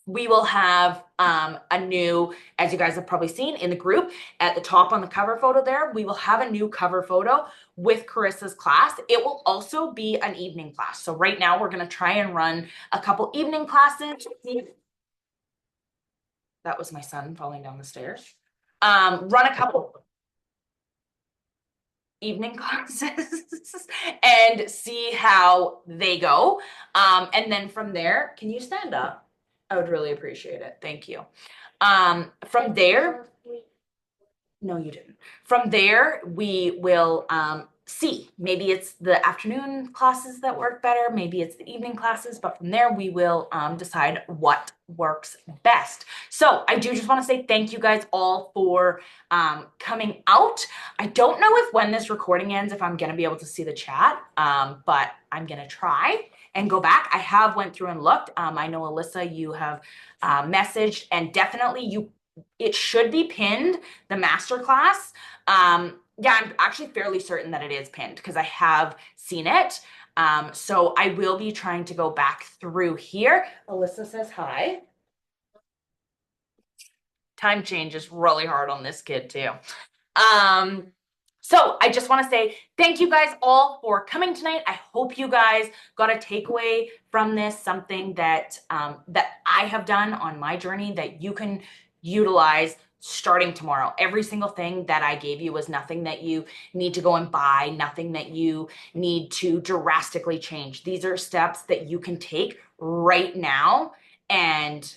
we will have a new, as you guys have probably seen in the group, at the top on the cover photo there, we will have a new cover photo with Carissa's class. It will also be an evening class. So right now we're going to try and run a couple evening classes. That was my son falling down the stairs. Run a couple. evening classes and see how they go. And then from there, can you stand up? I would really appreciate it. Thank you. From there, no, you didn't. From there, we will see. Maybe it's the afternoon classes that work better. Maybe it's the evening classes. But from there, we will decide what works best. So I do just want to say thank you guys all for coming out. I don't know if when this recording ends, if I'm going to be able to see the chat, but I'm going to try and go back. I have went through and looked. I know, Alyssa, you have messaged, and definitely it should be pinned, the masterclass. Yeah, I'm actually fairly certain that it is pinned because I have seen it. So I will be trying to go back through here. Alyssa says hi. Time change is really hard on this kid too. So I just want to say thank you guys all for coming tonight. I hope you guys got a takeaway from this, something that that I have done on my journey that you can utilize starting tomorrow. Every single thing that I gave you was nothing that you need to go and buy, nothing that you need to drastically change. These are steps that you can take right now and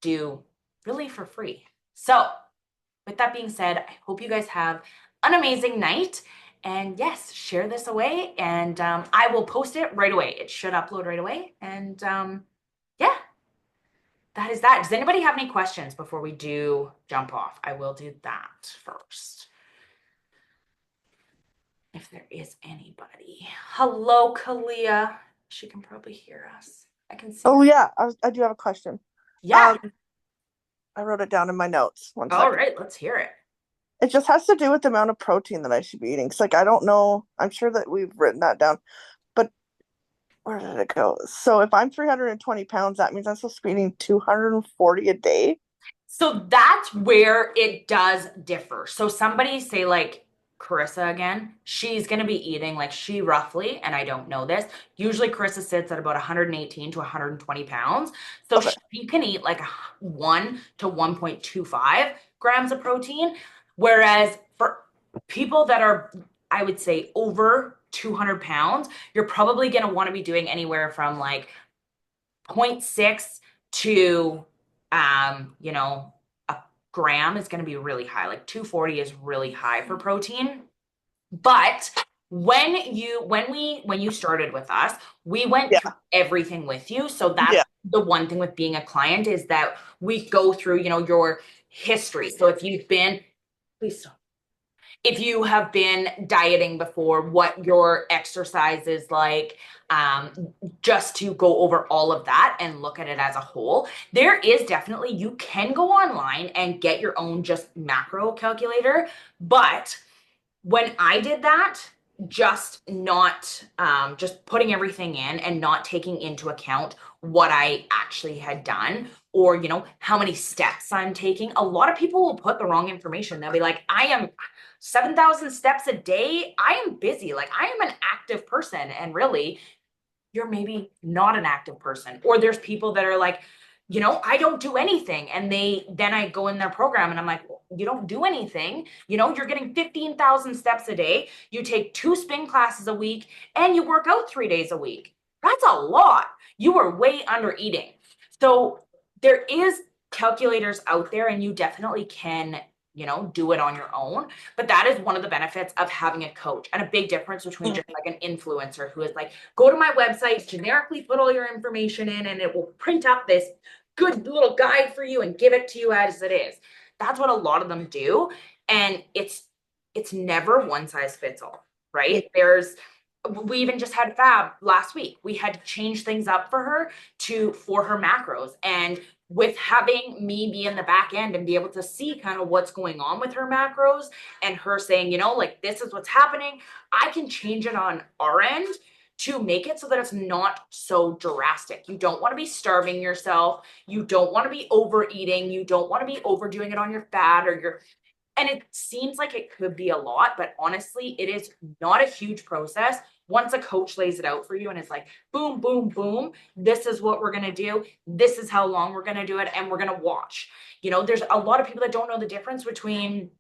do really for free. So with that being said, I hope you guys have an amazing night. And yes, share this away, and I will post it right away. It should upload right away. And yeah, that is that. Does anybody have any questions before we do jump off? I will do that first. If there is anybody. Hello, Kalia. She can probably hear us. I can see Oh her. yeah, I do have a question. Yeah. I wrote it down in my notes. One All second. right, let's hear it. It just has to do with the amount of protein that I should be eating. Cause like I don't know. I'm sure that we've written that down, but where did it go? So if I'm 320 pounds, that means I'm supposed to be eating 240 a day. So that's where it does differ. So somebody say like Carissa again, she's going to be eating like she roughly, and I don't know this, usually Carissa sits at about 118 to 120 pounds. So Okay. she can eat like 1 to 1.25 grams of protein. Whereas for people that are, I would say, over 200 pounds, you're probably going to want to be doing anywhere from like 0.6 to a gram is going to be really high. Like 240 is really high for protein. But when you started with us, we went Yeah. through everything with you. So that's Yeah. the one thing with being a client is that we go through, your history. So if you've been, please stop. If you have been dieting before, what your exercise is like, just to go over all of that and look at it as a whole. There is definitely, you can go online and get your own just macro calculator. But when I did that, just not just putting everything in and not taking into account what I actually had done or how many steps I'm taking. A lot of people will put the wrong information. They'll be like, I am 7,000 steps a day. I am busy. Like I am an active person. And really, you're maybe not an active person. Or there's people that are like, I don't do anything. And then I go in their program and I'm like, well, you don't do anything. You're getting 15,000 steps a day. You take 2 spin classes a week and you work out 3 days a week. That's a lot. You are way under eating. So there is calculators out there and you definitely can do it on your own. But that is one of the benefits of having a coach, and a big difference between just like an influencer who is like, go to my website, generically put all your information in, and it will print up this good little guide for you and give it to you as it is. That's what a lot of them do. And it's never one size fits all, right? We even just had Fab last week. We had to change things up for her for her macros. And with having me be in the back end and be able to see kind of what's going on with her macros and her saying, like this is what's happening, I can change it on our end to make it so that it's not so drastic. You don't want to be starving yourself. You don't want to be overeating. You don't want to be overdoing it on your fat and it seems like it could be a lot, but honestly, it is not a huge process. Once a coach lays it out for you and it's like, boom, boom, boom, this is what we're going to do. This is how long we're going to do it. And we're going to watch. There's a lot of people that don't know the difference between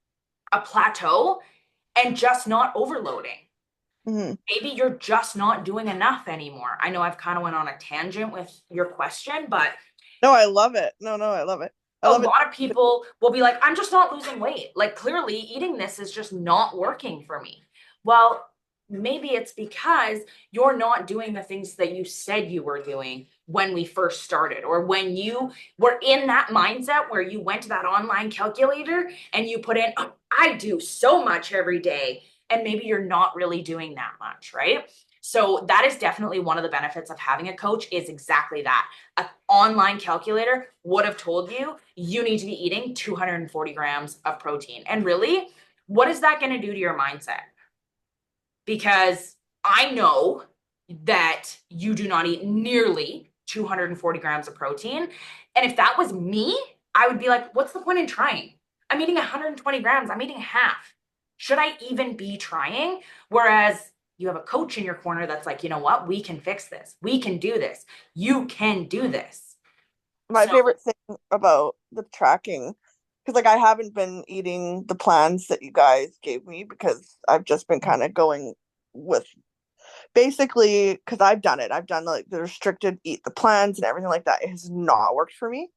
a plateau and just not overloading. Mm-hmm. Maybe you're just not doing enough anymore. I know I've kind of went on a tangent with your question, but No, I love it. No, I love it. I a love it. lot of people will be like, I'm just not losing weight. Like, clearly eating this is just not working for me. Well, maybe it's because you're not doing the things that you said you were doing when we first started, or when you were in that mindset where you went to that online calculator and you put in, oh, I do so much every day. And maybe you're not really doing that much, right? So that is definitely one of the benefits of having a coach, is exactly that. An online calculator would have told you you need to be eating 240 grams of protein. And really, what is that going to do to your mindset? Because I know that you do not eat nearly 240 grams of protein. And if that was me, I would be like, what's the point in trying? I'm eating 120 grams. I'm eating half. Should I even be trying? Whereas you have a coach in your corner that's like, you know what? We can fix this. We can do this. You can do this. My So, favorite thing about the tracking, because like I haven't been eating the plans that you guys gave me, because I've just been kind of going with basically, because I've done it. I've done like the restricted eat the plans and everything like that. It has not worked for me.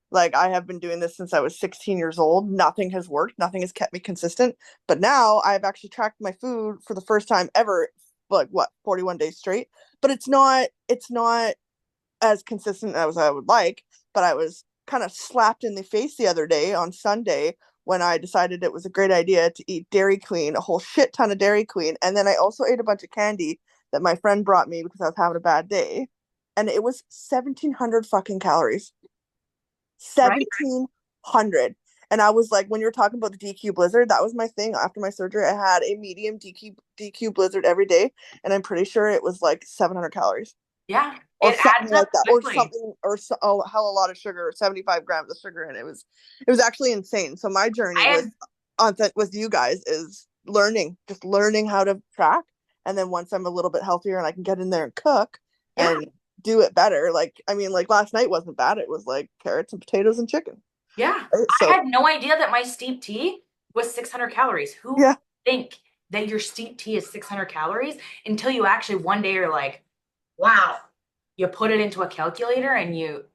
Like I have been doing this since I was 16 years old. Nothing has worked. Nothing has kept me consistent. But now I've actually tracked my food for the first time ever, like what, 41 days straight. But it's not as consistent as I would like. But I was kind of slapped in the face the other day on Sunday when I decided it was a great idea to eat Dairy Queen, a whole shit ton of Dairy Queen. And then I also ate a bunch of candy that my friend brought me because I was having a bad day. And it was 1,700 fucking calories. right? 1,700. And I was like, when you were talking about the DQ Blizzard, that was my thing. After my surgery, I had a medium DQ Blizzard every day. And I'm pretty sure it was like 700 calories Yeah, or it something adds up like that, or quickly. something, or so, oh, hell, a lot of sugar, 75 grams of sugar. And it was actually insane. So my journey I have with you guys is just learning how to track. And then once I'm a little bit healthier and I can get in there and cook Yeah, and do it better. Like, I mean, like last night wasn't bad. It was like carrots and potatoes and chicken. yeah. Right? I So had no idea that my steep tea was 600 calories. Who yeah, think that your steep tea is 600 calories until you actually one day you're like, wow, you put it into a calculator and you,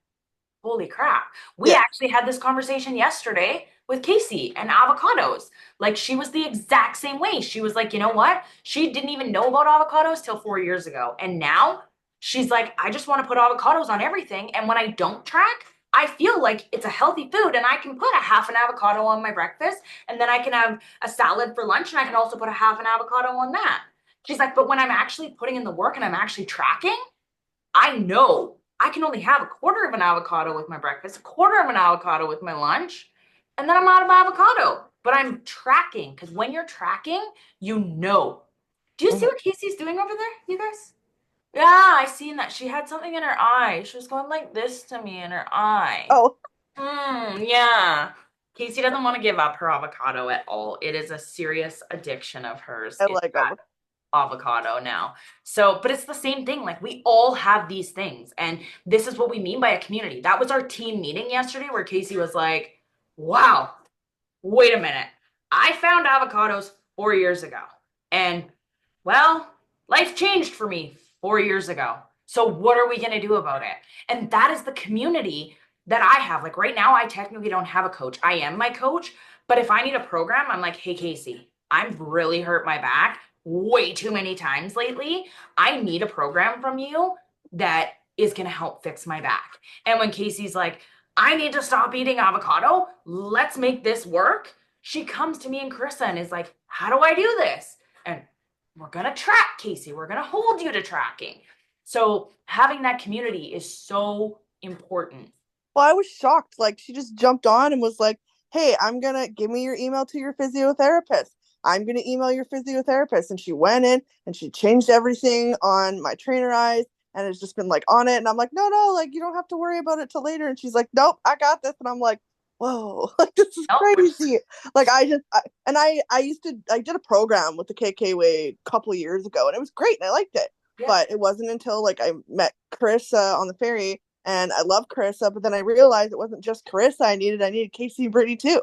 holy crap. We yeah. actually had this conversation yesterday with Casey and avocados. Like, she was the exact same way. She was like, you know what? She didn't even know about avocados till 4 years ago. And now she's like, I just want to put avocados on everything. And when I don't track, I feel like it's a healthy food and I can put a half an avocado on my breakfast, and then I can have a salad for lunch, and I can also put a half an avocado on that. She's like, but when I'm actually putting in the work and I'm actually tracking, I know I can only have a quarter of an avocado with my breakfast, a quarter of an avocado with my lunch, and then I'm out of avocado. But I'm tracking, because when you're tracking, you know. Do you see Mhm. what Casey's doing over there, you guys? Yeah, I seen that. She had something in her eye. She was going like this to me in her eye. Oh, Yeah. Casey doesn't want to give up her avocado at all. It is a serious addiction of hers. I It's like that avocado now. So, but it's the same thing. Like, we all have these things. And this is what we mean by a community. That was our team meeting yesterday where Casey was like, wow, wait a minute. I found avocados 4 years ago. And well, life changed for me 4 years ago. So what are we going to do about it? And that is the community that I have. Like, right now, I technically don't have a coach. I am my coach. But if I need a program, I'm like, hey, Casey, I'm really hurt my back way too many times lately. I need a program from you that is going to help fix my back. And when Casey's like, I need to stop eating avocado, let's make this work, she comes to me and Carissa and is like, how do I do this? And we're going to track, Casey. We're going to hold you to tracking. So having that community is so important. well, I was shocked. Like she just jumped on and was like, "Hey, I'm gonna give me your email to your physiotherapist. I'm gonna email your physiotherapist." And she went in and she changed everything on my trainer eyes, and it's just been like on it. And I'm like, "No, no, like you don't have to worry about it till later." And she's like, "Nope, I got this." And I'm like, "Whoa, like this is No, crazy." Like I did a program with the KK Way a couple of years ago, and it was great, and I liked it. yeah, But it wasn't until like I met Carissa on the ferry, and I love Carissa, but then I realized it wasn't just Carissa I needed Casey and Brittany too.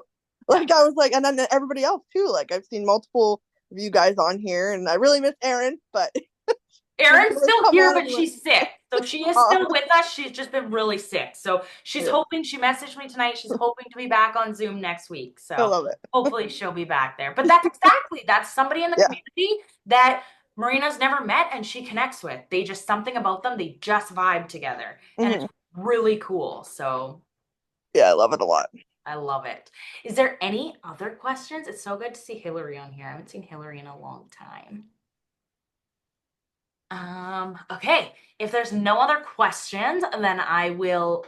yeah, Like I was like, and then everybody else too. Like I've seen multiple of you guys on here, and I really miss Erin, but Erin's gonna still come here, on but anyway. she's sick. So she is Oh, still with us. She's just been really sick. So she's yeah, hoping, she messaged me tonight. She's hoping to be back on Zoom next week. I So love it. hopefully she'll be back there. But that's somebody in the Yeah. community that Marina's never met and she connects with. They just, something about them, they just vibe together. And it's really cool. So Yeah, I love it a lot. I love it. Is there any other questions? It's so good to see Hillary on here. I haven't seen Hillary in a long time. Okay. If there's no other questions, then I will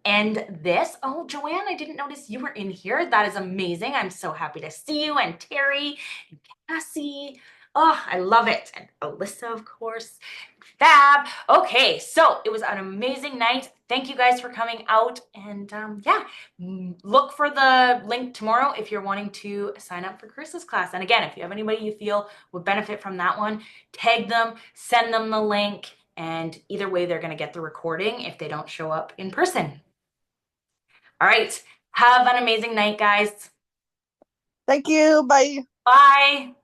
end this. Oh, Joanne, I didn't notice you were in here. That is amazing. I'm so happy to see you. And Terry and Cassie. Oh, I love it. And Alyssa, of course. Fab. Okay, so it was an amazing night. Thank you guys for coming out. And yeah, look for the link tomorrow if you're wanting to sign up for Chris's class. And again, if you have anybody you feel would benefit from that one, tag them, send them the link. And either way, they're going to get the recording if they don't show up in person. All right. Have an amazing night, guys. Thank you. Bye. Bye.